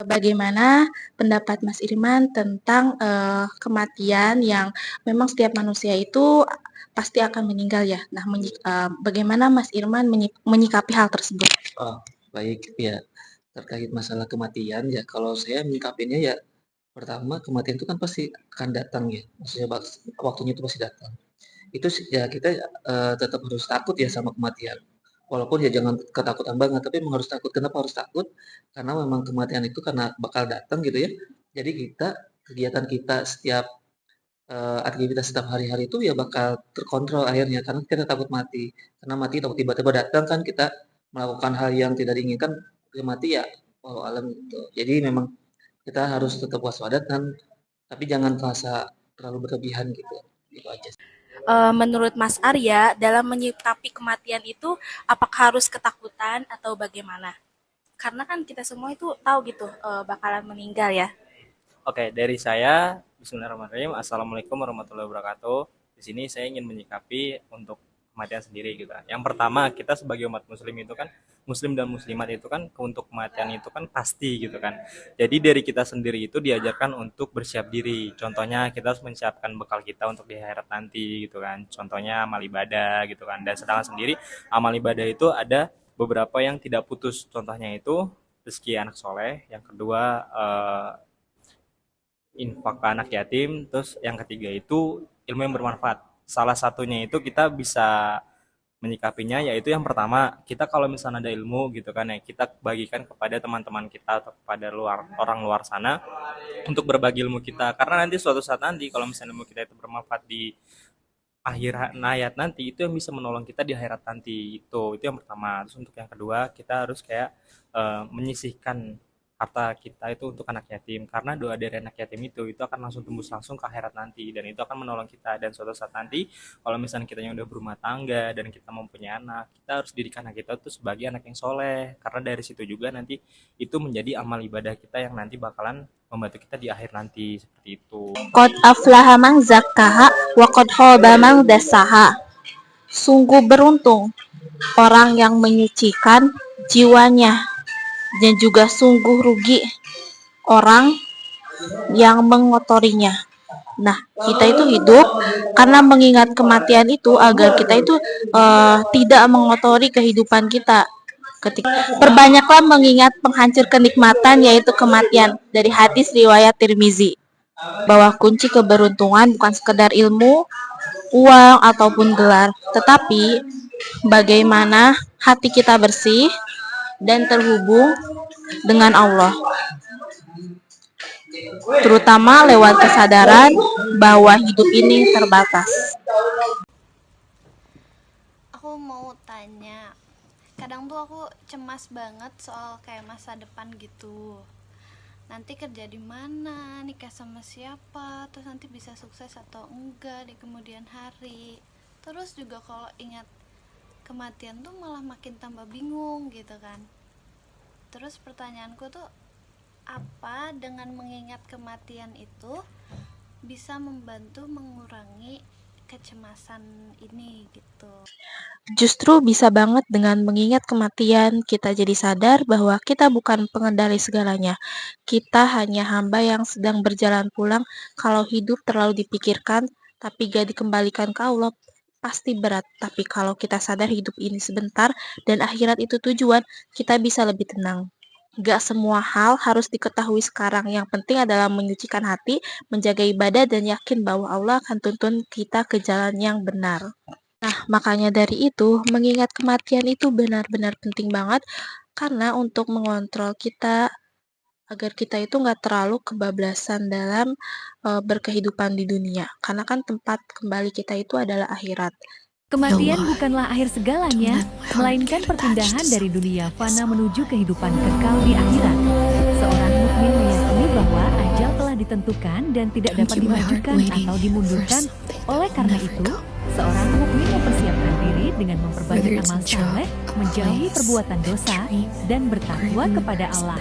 Bagaimana pendapat Mas Irman tentang, kematian yang memang setiap manusia itu pasti akan meninggal ya. Nah, bagaimana Mas Irman menyikapi hal tersebut? Oh, baik. Ya, terkait masalah kematian ya, kalau saya menyikapinya ya, pertama kematian itu kan pasti akan datang ya, maksudnya waktunya itu pasti datang. Itu sih ya kita, tetap harus takut ya sama kematian. Walaupun ya jangan ketakutan banget, tapi memang harus takut. Kenapa harus takut? Karena memang kematian itu karena bakal datang gitu ya. Jadi kegiatan kita setiap, aktivitas setiap hari-hari itu ya bakal terkontrol akhirnya, karena kita takut mati. Karena mati takut tiba-tiba datang kan kita melakukan hal yang tidak diinginkan, ya mati ya wallahu alam gitu. Jadi memang kita harus tetap waspada tapi jangan terasa terlalu berlebihan gitu, itu aja sih. Menurut Mas Arya, dalam menyikapi kematian itu apakah harus ketakutan atau bagaimana? Karena kan kita semua itu tahu gitu, bakalan meninggal ya. Oke, dari saya, Bismillahirrahmanirrahim. Assalamualaikum warahmatullahi wabarakatuh. Di sini saya ingin menyikapi untuk kematian sendiri gitu. Yang pertama, kita sebagai umat muslim itu kan, muslim dan muslimat itu kan untuk kematian itu kan pasti gitu kan. Jadi dari kita sendiri itu diajarkan untuk bersiap diri. Contohnya kita harus menyiapkan bekal kita untuk di akhirat nanti gitu kan. Contohnya amal ibadah gitu kan. Dan sedangkan sendiri amal ibadah itu ada beberapa yang tidak putus. Contohnya itu rezeki anak soleh. Yang kedua infak ke anak yatim, terus yang ketiga itu ilmu yang bermanfaat. Salah satunya itu kita bisa menyikapinya yaitu yang pertama, kita kalau misalnya ada ilmu gitu kan ya, kita bagikan kepada teman-teman kita atau kepada orang luar sana untuk berbagi ilmu kita. Karena nanti suatu saat nanti kalau misalnya ilmu kita itu bermanfaat di akhir hayat nanti, itu yang bisa menolong kita di akhirat nanti. Itu yang pertama. Terus untuk yang kedua, kita harus kayak menyisihkan harta kita itu untuk anak yatim, karena doa dari anak yatim itu akan langsung tembus langsung ke akhirat nanti, dan itu akan menolong kita. Dan suatu saat nanti kalau misalnya kita yang udah berumah tangga dan kita mempunyai anak, kita harus didik anak kita tuh sebagai anak yang soleh, karena dari situ juga nanti itu menjadi amal ibadah kita yang nanti bakalan membantu kita di akhir nanti, seperti itu. Qad aflaha man zakkaha wa qad khaba man dassaha. Sungguh beruntung orang yang menyucikan jiwanya, dan juga sungguh rugi orang yang mengotorinya. Nah, kita itu hidup karena mengingat kematian itu agar kita itu tidak mengotori kehidupan kita. Perbanyaklah mengingat penghancur kenikmatan yaitu kematian, dari hadis riwayat Tirmizi, bahwa kunci keberuntungan bukan sekedar ilmu, uang ataupun gelar, tetapi bagaimana hati kita bersih dan terhubung dengan Allah, terutama lewat kesadaran bahwa hidup ini terbatas. Aku mau tanya, kadang tuh aku cemas banget soal kayak masa depan gitu. Nanti kerja di mana, nikah sama siapa, terus nanti bisa sukses atau enggak di kemudian hari. Terus juga kalau ingat kematian tuh malah makin tambah bingung gitu kan. Terus pertanyaanku tuh, apa dengan mengingat kematian itu bisa membantu mengurangi kecemasan ini gitu? Justru bisa banget dengan mengingat kematian, kita jadi sadar bahwa kita bukan pengendali segalanya. Kita hanya hamba yang sedang berjalan pulang. Kalau hidup terlalu dipikirkan, tapi gak dikembalikan ke Allah, pasti berat. Tapi kalau kita sadar hidup ini sebentar, dan akhirat itu tujuan, kita bisa lebih tenang. Gak semua hal harus diketahui sekarang. Yang penting adalah menyucikan hati, menjaga ibadah, dan yakin bahwa Allah akan tuntun kita ke jalan yang benar. Nah, makanya dari itu, mengingat kematian itu benar-benar penting banget, karena untuk mengontrol kita agar kita itu nggak terlalu kebablasan dalam berkehidupan di dunia. Karena kan tempat kembali kita itu adalah akhirat. Kematian bukanlah akhir segalanya, melainkan perpindahan dari dunia fana menuju kehidupan kekal di akhirat. Seorang mukmin meyakini bahwa ajal telah ditentukan dan tidak dapat dimajukan atau dimundurkan. Oleh karena itu, seorang mukmin mempersiapkan diri dengan memperbanyak amal saleh, menjauhi perbuatan dosa, dan bertakwa kepada Allah.